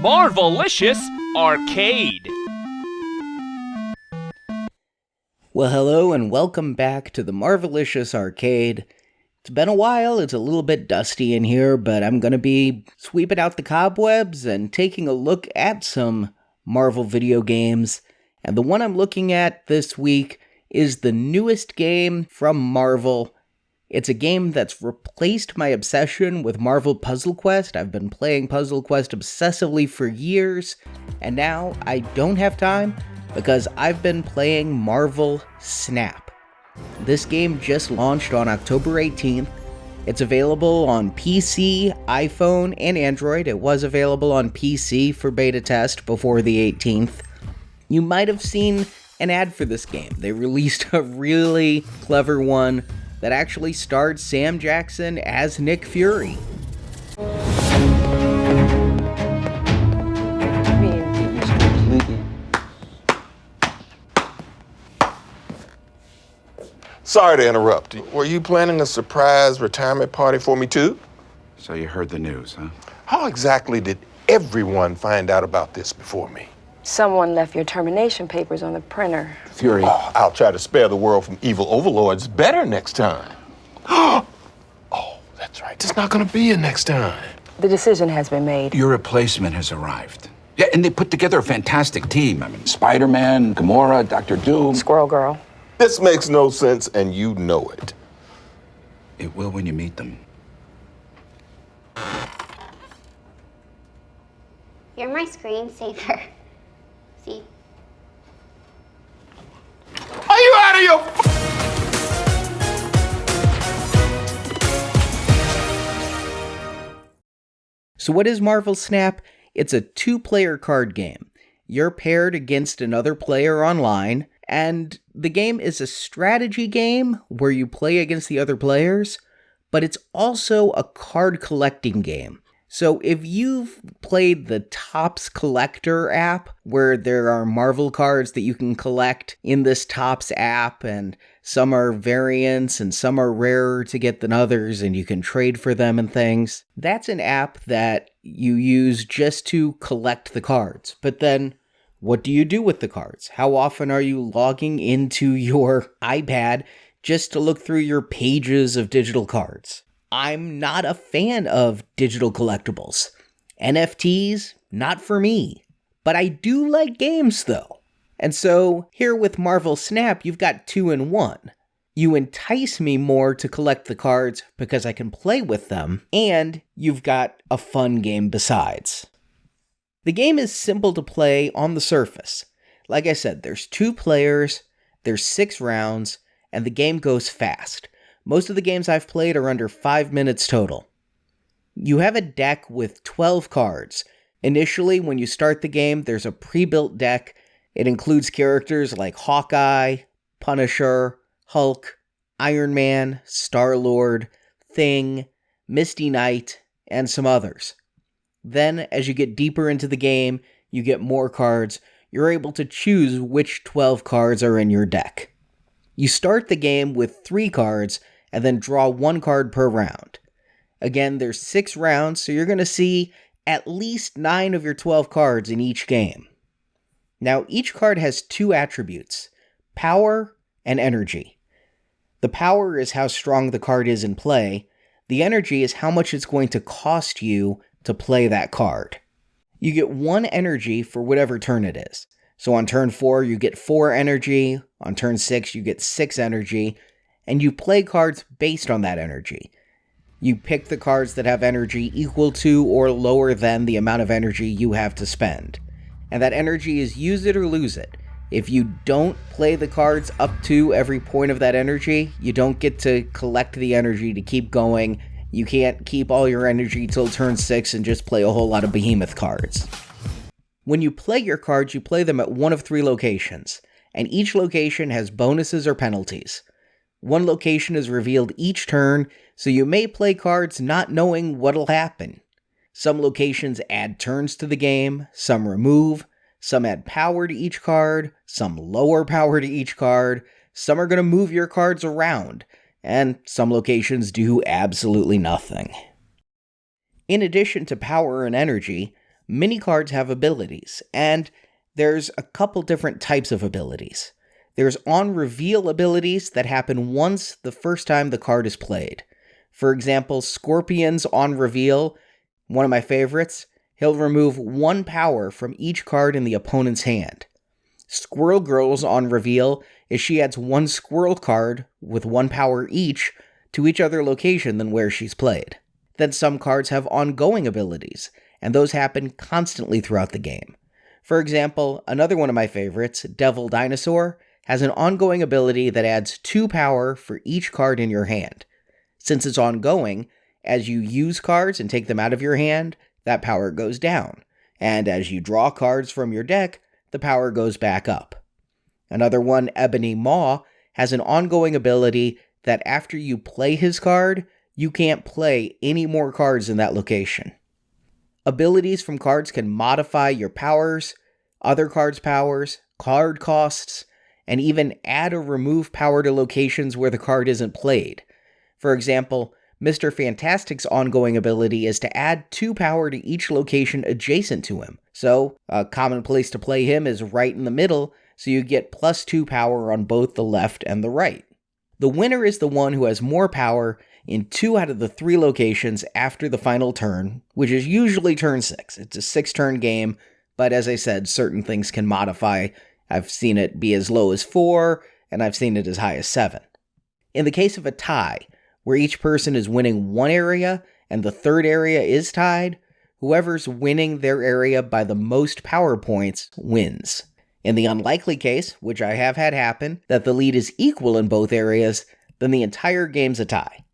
Marvelicious Arcade. Well, hello and welcome back to the Marvelicious Arcade. It's been a while, it's a little bit dusty in here, but I'm going to be sweeping out the cobwebs and taking a look at some Marvel video games. And the one I'm looking at this week is the newest game from Marvel. It's a game that's replaced my obsession with Marvel Puzzle Quest. I've been playing Puzzle Quest obsessively for years, and now I don't have time because I've been playing Marvel Snap. This game just launched on October 18th. It's available on PC, iPhone, and Android. It was available on PC for beta test before the 18th. You might have seen an ad for this game. They released a really clever one that actually starred Sam Jackson as Nick Fury. Sorry to interrupt. Were you planning a surprise retirement party for me too? So you heard the news, huh? How exactly did everyone find out about this before me? Someone left your termination papers on the printer. Fury. Oh, I'll try to spare the world from evil overlords better next time. Oh, that's right. There's not gonna be a next time. The decision has been made. Your replacement has arrived. Yeah, and they put together a fantastic team. I mean, Spider-Man, Gamora, Dr. Doom. Squirrel Girl. This makes no sense, and you know it. It will when you meet them. You're my screensaver. See? Are you out of your... So what is Marvel Snap? It's a two-player card game. You're paired against another player online, and the game is a strategy game where you play against the other players, but it's also a card collecting game. So if you've played the Topps Collector app, where there are Marvel cards that you can collect in this Topps app, and some are variants and some are rarer to get than others, and you can trade for them and things, that's an app that you use just to collect the cards. But then, what do you do with the cards? How often are you logging into your iPad just to look through your pages of digital cards? I'm not a fan of digital collectibles. NFTs, not for me. But I do like games though. And so here with Marvel Snap, you've got 2 in 1. You entice me more to collect the cards because I can play with them, and you've got a fun game besides. The game is simple to play on the surface. Like I said, there's 2 players, there's 6 rounds, and the game goes fast. Most of the games I've played are under 5 minutes total. You have a deck with 12 cards. Initially, when you start the game, there's a pre-built deck. It includes characters like Hawkeye, Punisher, Hulk, Iron Man, Star-Lord, Thing, Misty Knight, and some others. Then, as you get deeper into the game, you get more cards. You're able to choose which 12 cards are in your deck. You start the game with 3 cards, and then draw 1 card per round. Again, there's 6 rounds, so you're going to see at least 9 of your 12 cards in each game. Now, each card has 2 attributes, power and energy. The power is how strong the card is in play. The energy is how much it's going to cost you to play that card. You get 1 energy for whatever turn it is. So on turn 4, you get 4 energy. On turn 6, you get 6 energy. And you play cards based on that energy. You pick the cards that have energy equal to or lower than the amount of energy you have to spend. And that energy is use it or lose it. If you don't play the cards up to every point of that energy, you don't get to collect the energy to keep going. You can't keep all your energy till turn 6 and just play a whole lot of behemoth cards. When you play your cards, you play them at one of 3 locations, and each location has bonuses or penalties. One location is revealed each turn, so you may play cards not knowing what'll happen. Some locations add turns to the game, some remove, some add power to each card, some lower power to each card, some are going to move your cards around, and some locations do absolutely nothing. In addition to power and energy, Mini cards have abilities, and there's a couple different types of abilities. There's on-reveal abilities that happen once the first time the card is played. For example, Scorpion's on-reveal, one of my favorites, he'll remove 1 power from each card in the opponent's hand. Squirrel Girl's on-reveal is she adds 1 squirrel card with 1 power each to each other location than where she's played. Then some cards have ongoing abilities, and those happen constantly throughout the game. For example, another one of my favorites, Devil Dinosaur, has an ongoing ability that adds 2 power for each card in your hand. Since it's ongoing, as you use cards and take them out of your hand, that power goes down, and as you draw cards from your deck, the power goes back up. Another one, Ebony Maw, has an ongoing ability that after you play his card, you can't play any more cards in that location. Abilities from cards can modify your powers, other cards' powers, card costs, and even add or remove power to locations where the card isn't played. For example, Mr. Fantastic's ongoing ability is to add 2 power to each location adjacent to him. So, a common place to play him is right in the middle, so you get +2 power on both the left and the right. The winner is the one who has more power in 2 out of the 3 locations after the final turn, which is usually turn 6. It's a 6-turn game, but as I said, certain things can modify. I've seen it be as low as 4, and I've seen it as high as 7. In the case of a tie, where each person is winning 1 area and the third area is tied, whoever's winning their area by the most power points wins. In the unlikely case, which I have had happen, that the lead is equal in both areas, then the entire game's a tie.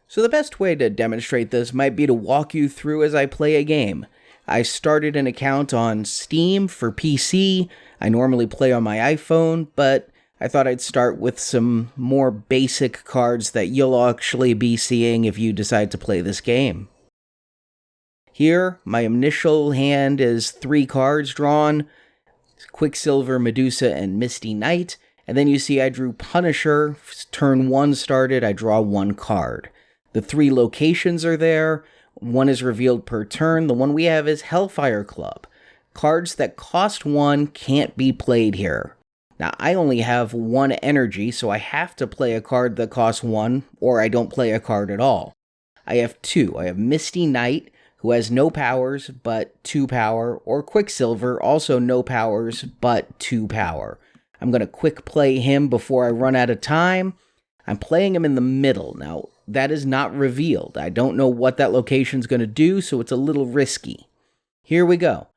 So the best way to demonstrate this might be to walk you through as I play a game. I started an account on Steam for PC. I normally play on my iPhone, but I thought I'd start with some more basic cards that you'll actually be seeing if you decide to play this game. Here, my initial hand is 3 cards drawn, Quicksilver, Medusa, and Misty Knight, and then you see I drew Punisher. Turn 1 started, I draw 1 card. The 3 locations are there. 1 is revealed per turn. The one we have is Hellfire Club. Cards that cost 1 can't be played here. Now, I only have 1 energy, so I have to play a card that costs 1, or I don't play a card at all. I have 2. I have Misty Knight, who has no powers, but 2 power, or Quicksilver, also no powers, but 2 power. I'm going to quick play him before I run out of time. I'm playing him in the middle. Now, that is not revealed. I don't know what that location's going to do, so it's a little risky. Here we go.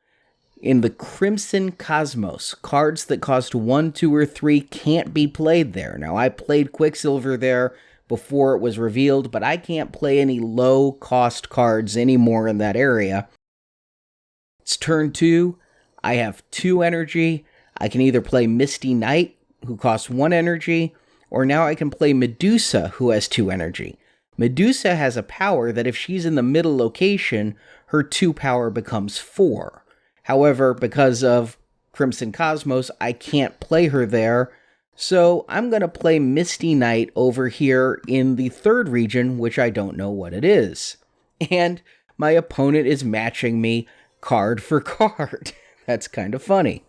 In the Crimson Cosmos, cards that cost 1, 2, or 3 can't be played there. Now, I played Quicksilver there before it was revealed, but I can't play any low-cost cards anymore in that area. It's turn 2. I have 2 energy. I can either play Misty Knight, who costs 1 energy, or now I can play Medusa, who has 2 energy. Medusa has a power that if she's in the middle location, her 2 power becomes 4. However, because of Crimson Cosmos, I can't play her there, so I'm going to play Misty Knight over here in the 3rd region, which I don't know what it is. And my opponent is matching me card for card. That's kind of funny.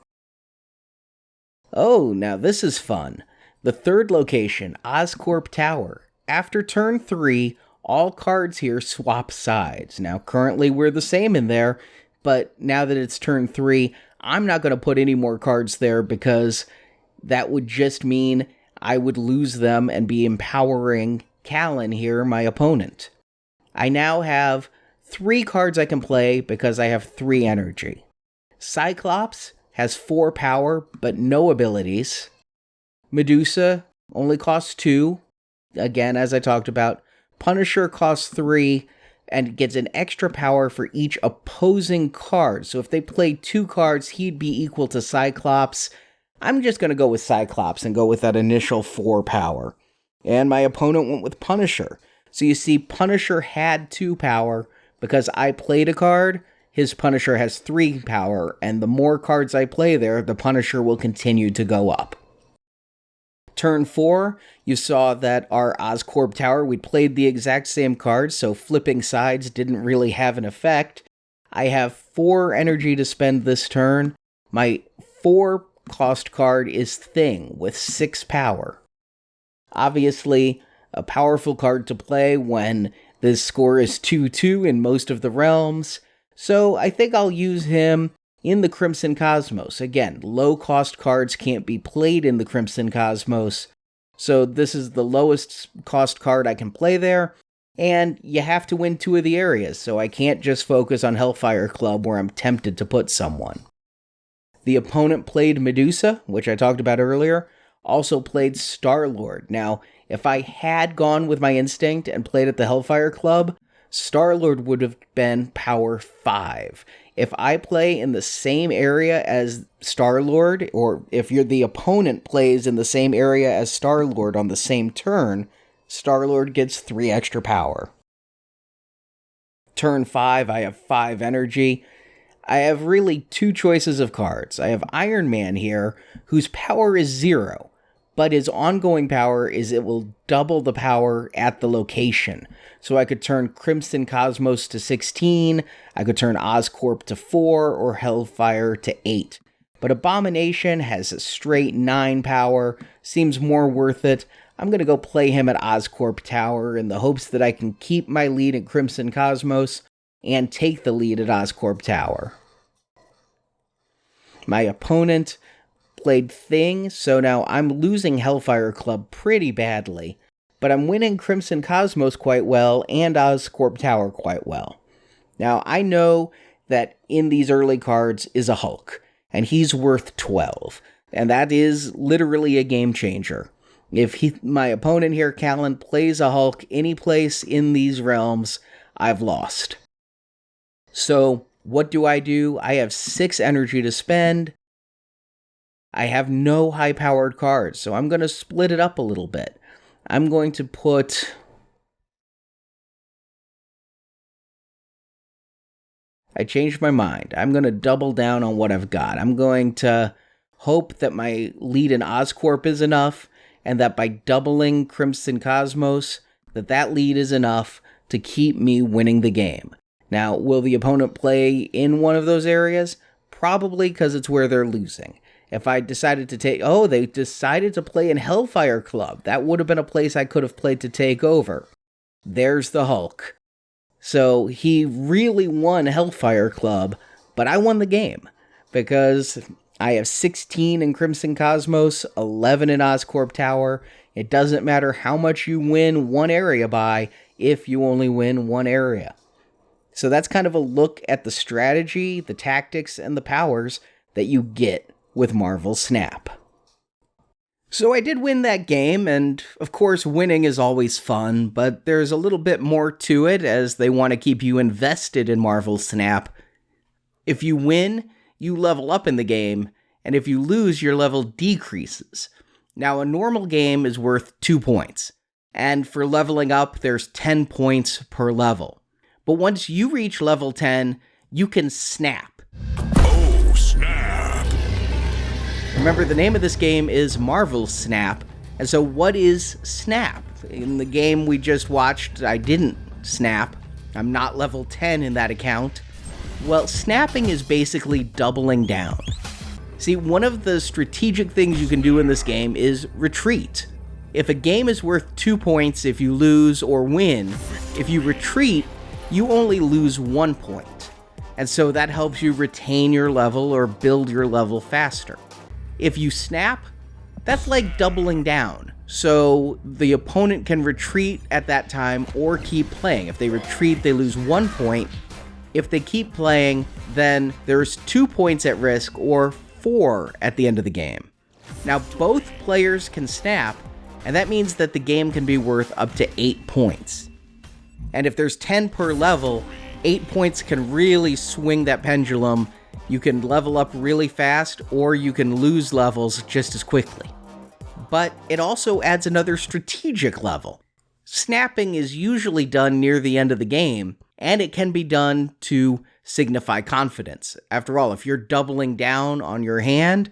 Oh, now this is fun. The 3rd location, Oscorp Tower. After turn 3, all cards here swap sides. Now, currently we're the same in there, but now that it's turn 3, I'm not going to put any more cards there because that would just mean I would lose them and be empowering Callan here, my opponent. I now have 3 cards I can play because I have 3 energy. Cyclops has 4 power, but no abilities. Medusa only costs 2. Again, as I talked about, Punisher costs 3 and gets an extra power for each opposing card. So if they play 2 cards, he'd be equal to Cyclops. I'm just going to go with Cyclops and go with that initial 4 power. And my opponent went with Punisher. So you see, Punisher had 2 power. Because I played a card, his Punisher has 3 power. And the more cards I play there, the Punisher will continue to go up. Turn 4, you saw that our Oscorp Tower, we played the exact same cards, so flipping sides didn't really have an effect. I have 4 energy to spend this turn. My 4 cost card is Thing with 6 power. Obviously, a powerful card to play when the score is 2-2 in most of the realms, so I think I'll use him in the Crimson Cosmos. Again, low-cost cards can't be played in the Crimson Cosmos, so this is the lowest cost card I can play there, and you have to win 2 of the areas, so I can't just focus on Hellfire Club where I'm tempted to put someone. The opponent played Medusa, which I talked about earlier, also played Star-Lord. Now, if I had gone with my instinct and played at the Hellfire Club, Star-Lord would have been power 5. If I play in the same area as Star-Lord, or if the opponent plays in the same area as Star-Lord on the same turn, Star-Lord gets 3 extra power. Turn 5, I have 5 energy. I have really 2 choices of cards. I have Iron Man here, whose power is 0, but his ongoing power is it will double the power at the location. So I could turn Crimson Cosmos to 16, I could turn Oscorp to 4, or Hellfire to 8. But Abomination has a straight 9 power, seems more worth it. I'm going to go play him at Oscorp Tower in the hopes that I can keep my lead at Crimson Cosmos and take the lead at Oscorp Tower. My opponent played Thing, so now I'm losing Hellfire Club pretty badly, but I'm winning Crimson Cosmos quite well and Oscorp Tower quite well. Now, I know that in these early cards is a Hulk, and he's worth 12, and that is literally a game changer. If my opponent here, Callan, plays a Hulk any place in these realms, I've lost. So, what do? I have 6 energy to spend. I have no high-powered cards, so I'm going to split it up a little bit. I'm going to put... I changed my mind. I'm going to double down on what I've got. I'm going to hope that my lead in Oscorp is enough, and that by doubling Crimson Cosmos, that lead is enough to keep me winning the game. Now, will the opponent play in one of those areas? Probably, because it's where they're losing. If I decided to take... Oh, they decided to play in Hellfire Club. That would have been a place I could have played to take over. There's the Hulk. So, he really won Hellfire Club, but I won the game. Because I have 16 in Crimson Cosmos, 11 in Oscorp Tower. It doesn't matter how much you win one area by, if you only win one area. So that's kind of a look at the strategy, the tactics, and the powers that you get with Marvel Snap. So I did win that game, and of course winning is always fun, but there's a little bit more to it as they want to keep you invested in Marvel Snap. If you win, you level up in the game, and if you lose, your level decreases. Now, a normal game is worth 2 points, and for leveling up, there's 10 points per level. But once you reach level 10, you can snap. Oh, snap. Remember, the name of this game is Marvel Snap, and so what is Snap? In the game we just watched, I didn't snap. I'm not level 10 in that account. Well, snapping is basically doubling down. See, one of the strategic things you can do in this game is retreat. If a game is worth 2 points if you lose or win, if you retreat, you only lose 1 point. And so that helps you retain your level or build your level faster. If you snap, that's like doubling down. So the opponent can retreat at that time or keep playing. If they retreat, they lose 1 point. If they keep playing, then there's 2 points at risk or 4 at the end of the game. Now, both players can snap, and that means that the game can be worth up to 8 points. And if there's 10 per level, 8 points can really swing that pendulum. You can level up really fast, or you can lose levels just as quickly. But it also adds another strategic level. Snapping is usually done near the end of the game, and it can be done to signify confidence. After all, if you're doubling down on your hand,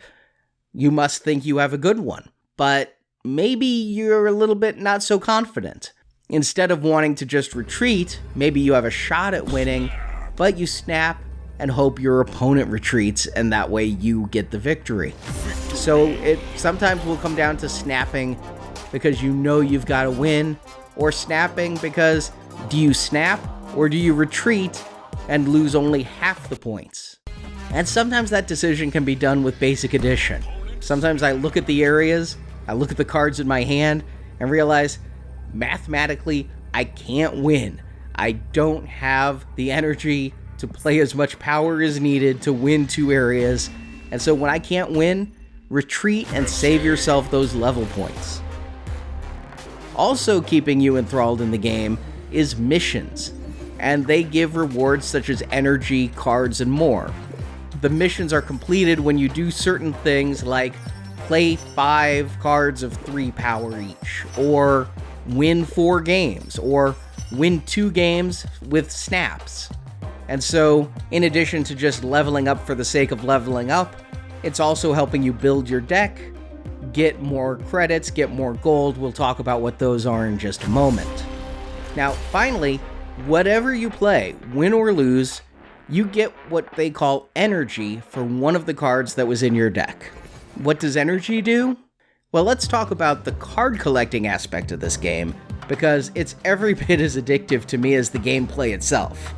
you must think you have a good one. But maybe you're a little bit not so confident. Instead of wanting to just retreat, maybe you have a shot at winning, but you snap and hope your opponent retreats, and that way you get the victory. So it sometimes will come down to snapping because you know you've got to win, or snapping because do you snap or do you retreat and lose only half the points? And sometimes that decision can be done with basic addition. Sometimes I look at the areas, I look at the cards in my hand, and realize mathematically I can't win. I don't have the energy to play as much power as needed to win 2 areas. And so when I can't win, retreat and save yourself those level points. Also keeping you enthralled in the game is missions, and they give rewards such as energy, cards, and more. The missions are completed when you do certain things like play 5 cards of 3 power each, or win 4 games, or win 2 games with snaps. And so, in addition to just leveling up for the sake of leveling up, it's also helping you build your deck, get more credits, get more gold. We'll talk about what those are in just a moment. Now, finally, whatever you play, win or lose, you get what they call energy for one of the cards that was in your deck. What does energy do? Well, let's talk about the card collecting aspect of this game, because it's every bit as addictive to me as the gameplay itself.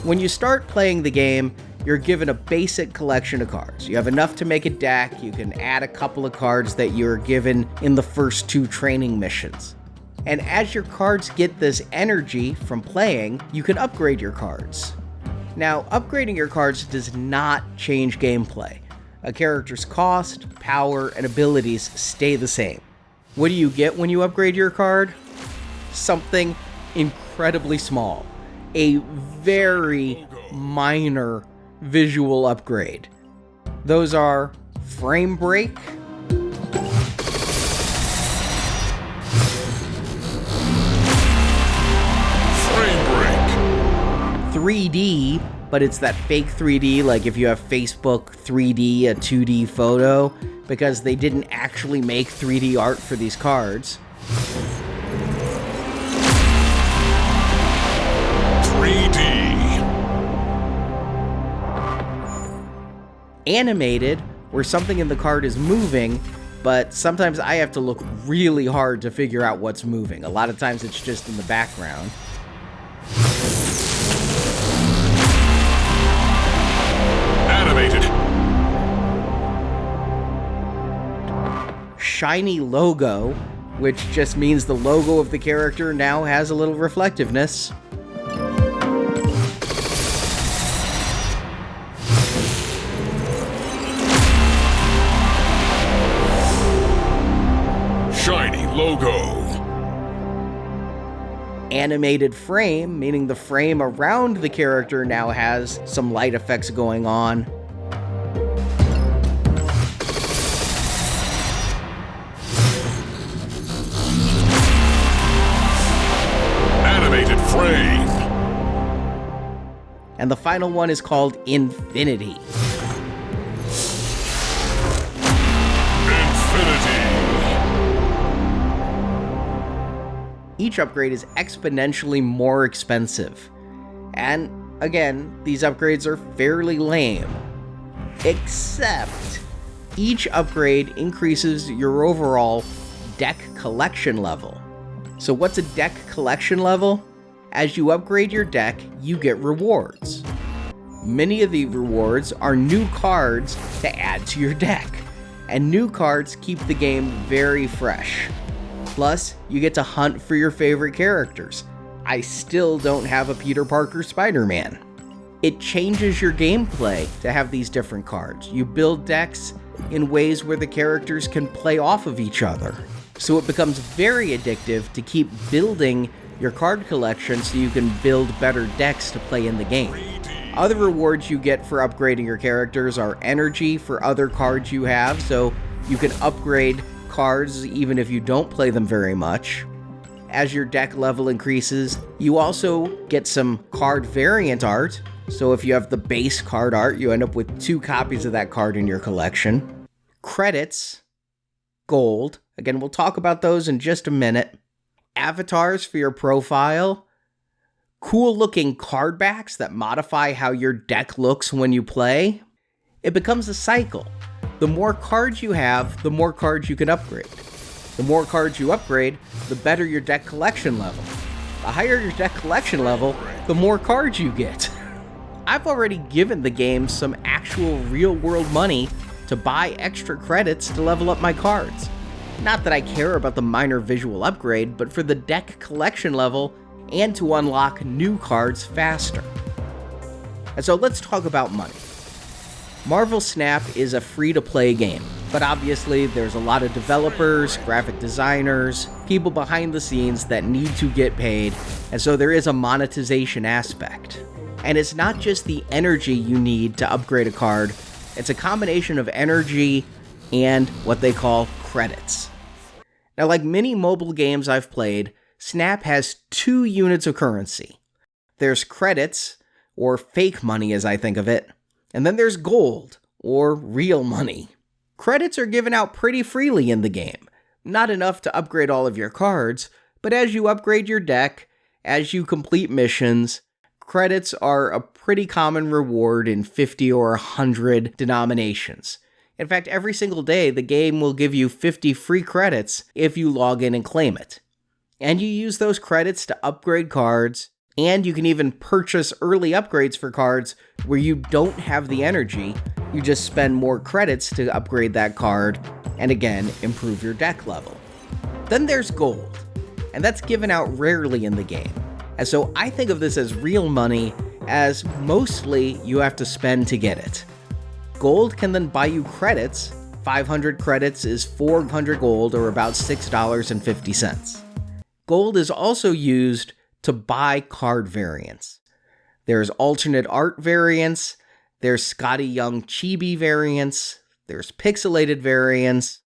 When you start playing the game, you're given a basic collection of cards. You have enough to make a deck, you can add a couple of cards that you're given in the first 2 training missions. And as your cards get this energy from playing, you can upgrade your cards. Now, upgrading your cards does not change gameplay. A character's cost, power, and abilities stay the same. What do you get when you upgrade your card? Something incredibly small. A very minor visual upgrade. Those are frame break, Frame break. 3D, but it's that fake 3D, like if you have Facebook 3D, a 2D photo, because they didn't actually make 3D art for these cards. 3D. Animated, where something in the card is moving, but sometimes I have to look really hard to figure out what's moving. A lot of times it's just in the background. Animated. Shiny logo, which just means the logo of the character now has a little reflectiveness. Shiny logo. Animated frame, meaning the frame around the character now has some light effects going on. Animated frame. And the final one is called Infinity. Infinity. Each upgrade is exponentially more expensive. And again, these upgrades are fairly lame. Except each upgrade increases your overall deck collection level. So what's a deck collection level? As you upgrade your deck, you get rewards. Many of the rewards are new cards to add to your deck. And new cards keep the game very fresh. Plus, you get to hunt for your favorite characters. I still don't have a Peter Parker Spider-Man. It changes your gameplay to have these different cards. You build decks in ways where the characters can play off of each other. So it becomes very addictive to keep building your card collection so you can build better decks to play in the game. Other rewards you get for upgrading your characters are energy for other cards you have, so you can upgrade cards even if you don't play them very much. As your deck level increases, you also get some card variant art. So if you have the base card art, you end up with 2 copies of that card in your collection. Credits, gold, again, we'll talk about those in just a minute. Avatars for your profile, cool looking card backs that modify how your deck looks when you play, it becomes a cycle. The more cards you have, the more cards you can upgrade. The more cards you upgrade, the better your deck collection level. The higher your deck collection level, the more cards you get. I've already given the game some actual real-world money to buy extra credits to level up my cards. Not that I care about the minor visual upgrade, but for the deck collection level and to unlock new cards faster. And so let's talk about money. Marvel Snap is a free-to-play game, but obviously there's a lot of developers, graphic designers, people behind the scenes that need to get paid, and so there is a monetization aspect. And it's not just the energy you need to upgrade a card, it's a combination of energy and what they call credits. Now, like many mobile games I've played, Snap has 2 units of currency. There's credits, or fake money as I think of it, and then there's gold, or real money. Credits are given out pretty freely in the game. Not enough to upgrade all of your cards, but as you upgrade your deck, as you complete missions, credits are a pretty common reward in 50 or 100 denominations. In fact, every single day, the game will give you 50 free credits if you log in and claim it. And you use those credits to upgrade cards, and you can even purchase early upgrades for cards where you don't have the energy. You just spend more credits to upgrade that card, and again, improve your deck level. Then there's gold, and that's given out rarely in the game. And so I think of this as real money, as mostly you have to spend to get it. Gold can then buy you credits. 500 credits is 400 gold, or about $6.50. Gold is also used to buy card variants. There's alternate art variants, there's Scotty Young chibi variants, there's pixelated variants.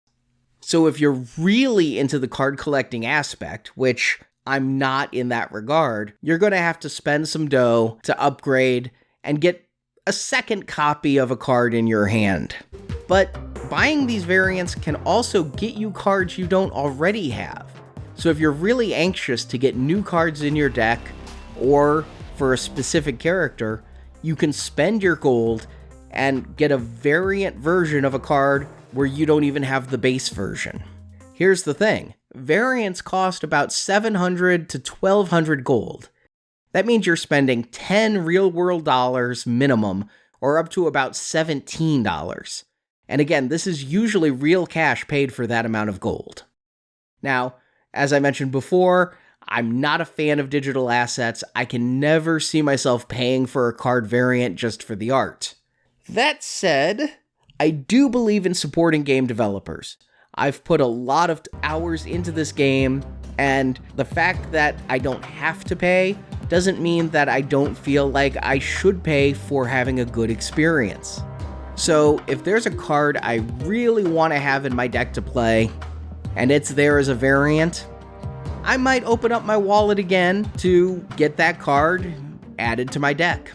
So if you're really into the card collecting aspect, which I'm not in that regard, you're going to have to spend some dough to upgrade and get a second copy of a card in your hand. But buying these variants can also get you cards you don't already have. So if you're really anxious to get new cards in your deck, or for a specific character, you can spend your gold and get a variant version of a card where you don't even have the base version. Here's the thing. Variants cost about 700 to 1200 gold. That means you're spending 10 real-world dollars minimum, or up to about $17. And again, this is usually real cash paid for that amount of gold. Now, as I mentioned before, I'm not a fan of digital assets. I can never see myself paying for a card variant just for the art. That said, I do believe in supporting game developers. I've put a lot of hours into this game, and the fact that I don't have to pay doesn't mean that I don't feel like I should pay for having a good experience. So if there's a card I really want to have in my deck to play, and it's there as a variant, I might open up my wallet again to get that card added to my deck.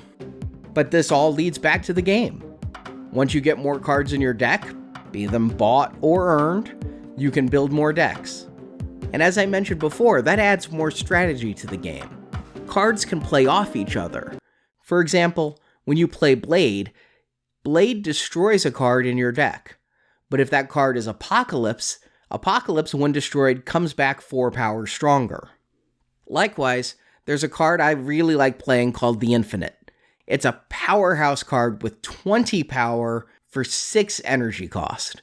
But this all leads back to the game. Once you get more cards in your deck, be them bought or earned, you can build more decks. And as I mentioned before, that adds more strategy to the game. Cards can play off each other. For example, when you play Blade, Blade destroys a card in your deck. But if that card is Apocalypse, Apocalypse, when destroyed, comes back 4 power stronger. Likewise, there's a card I really like playing called the Infinite. It's a powerhouse card with 20 power for 6 energy cost.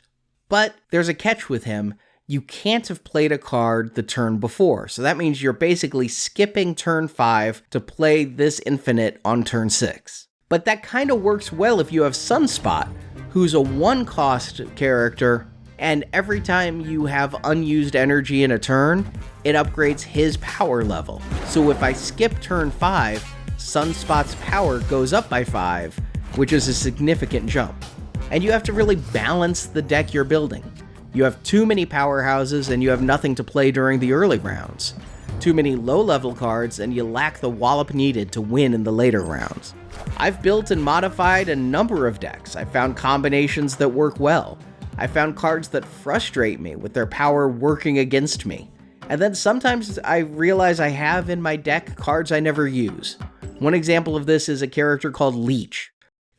But there's a catch with him. You can't have played a card the turn before, so that means you're basically skipping turn 5 to play this Infinite on turn 6. But that kind of works well if you have Sunspot, who's a 1-cost character, and every time you have unused energy in a turn, it upgrades his power level. So if I skip turn 5, Sunspot's power goes up by 5, which is a significant jump. And you have to really balance the deck you're building. You have too many powerhouses and you have nothing to play during the early rounds. Too many low-level cards and you lack the wallop needed to win in the later rounds. I've built and modified a number of decks. I've found combinations that work well. I found cards that frustrate me with their power working against me. And then sometimes I realize I have in my deck cards I never use. One example of this is a character called Leech.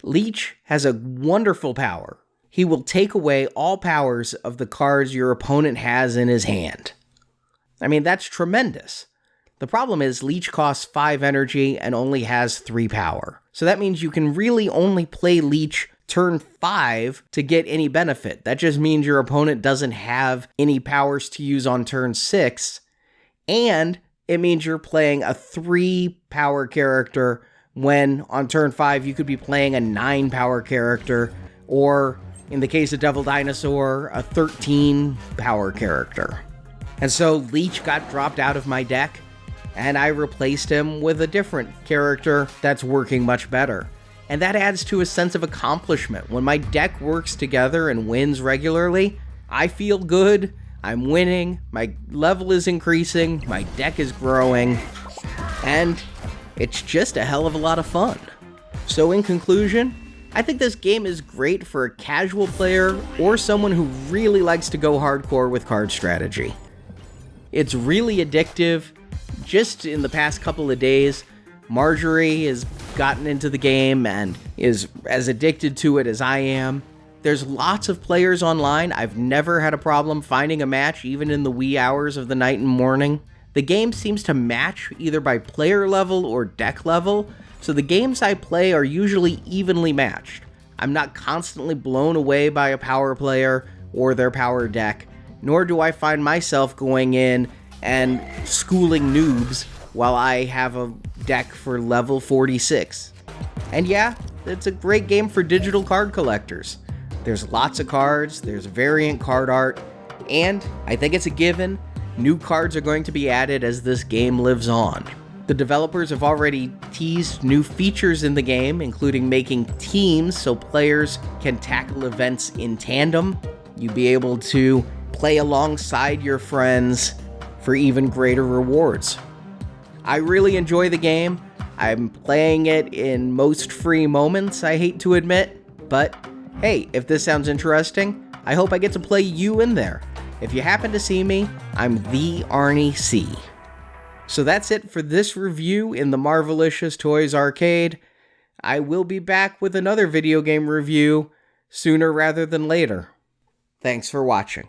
Leech has a wonderful power. He will take away all powers of the cards your opponent has in his hand. I mean, that's tremendous. The problem is Leech costs 5 energy and only has 3 power. So that means you can really only play Leech turn 5 to get any benefit. That just means your opponent doesn't have any powers to use on turn 6, and it means you're playing a 3 power character when on turn 5 you could be playing a 9 power character, or in the case of Devil Dinosaur, a 13 power character. And so Leech got dropped out of my deck, and I replaced him with a different character that's working much better. And that adds to a sense of accomplishment. When my deck works together and wins regularly, I feel good, I'm winning, my level is increasing, my deck is growing, and it's just a hell of a lot of fun. So in conclusion, I think this game is great for a casual player or someone who really likes to go hardcore with card strategy. It's really addictive. Just in the past couple of days, Marjorie has gotten into the game and is as addicted to it as I am. There's lots of players online. I've never had a problem finding a match, even in the wee hours of the night and morning. The game seems to match either by player level or deck level, so the games I play are usually evenly matched. I'm not constantly blown away by a power player or their power deck, nor do I find myself going in and schooling noobs while I have a deck for level 46. And yeah, it's a great game for digital card collectors. There's lots of cards, there's variant card art, and I think it's a given, new cards are going to be added as this game lives on. The developers have already teased new features in the game, including making teams so players can tackle events in tandem. You'll be able to play alongside your friends for even greater rewards. I really enjoy the game. I'm playing it in most free moments, I hate to admit, but hey, if this sounds interesting, I hope I get to play you in there. If you happen to see me, I'm the Arnie C. So that's it for this review in the Marvelicious Toys Arcade. I will be back with another video game review sooner rather than later. Thanks for watching.